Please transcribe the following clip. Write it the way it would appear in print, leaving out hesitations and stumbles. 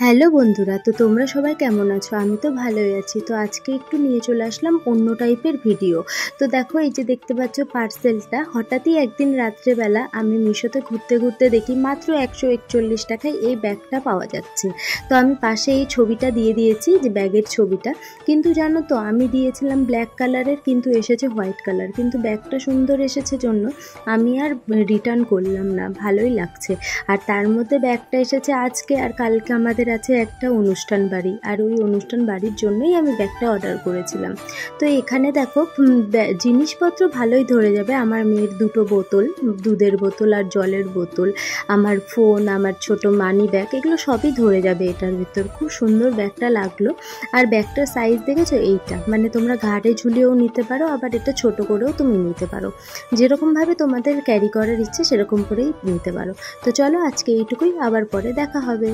Hello বন্ধুরা, তো তোমরা সবাই কেমন আছো? আমি তো ভালোই আছি। তো আজকে একটু নিয়ে চলে আসলাম অন্য টাইপের ভিডিও। তো দেখো, এই যে দেখতে পাচ্ছ পার্সেলটা, হঠাৎই একদিন রাত্রেবেলা আমি মিশোতে ঘুরতে ঘুরতে দেখি মাত্র 141 টাকায় এই ব্যাগটা পাওয়া যাচ্ছে। তো আমি পাশে এই ছবিটা দিয়ে দিয়েছি, যে ব্যাগের ছবিটা। কিন্তু জানো তো, আমি দিয়েছিলাম ব্ল্যাক কালারের, কিন্তু এসেছে হোয়াইট কালার। কিন্তু ব্যাগটা সুন্দর এসেছে জন্য আমি আর রিটার্ন করলাম না, ভালোই লাগছে। আর তার মধ্যে ব্যাগটা এসেছে আজকে, আর কালকে আমাদের আছে একটা অনুষ্ঠান বাড়ি, আর ওই অনুষ্ঠান বাড়ির জন্যই আমি ব্যাগটা অর্ডার করেছিলাম। তো এখানে দেখো জিনিসপত্র ভালোই ধরে যাবে। আমার মেয়ের 2টো বোতল, দুধের বোতল আর জলের বোতল, আমার ফোন, আমার ছোট মানি ব্যাগ, এগুলো সবই ধরে যাবে এটার ভিতর। খুব সুন্দর ব্যাগটা লাগলো। আর ব্যাগটার সাইজ দেখেছো, এইটা মানে তোমরা ঘাড়ে ঝুলিয়েও নিতে পারো, আবার এটা ছোট করেও তুমি নিতে পারো। যেরকমভাবে তোমাদের ক্যারি করার ইচ্ছে সেরকম করেই নিতে পারো। তো চলো আজকে এইটুকুই, আবার পরে দেখা হবে।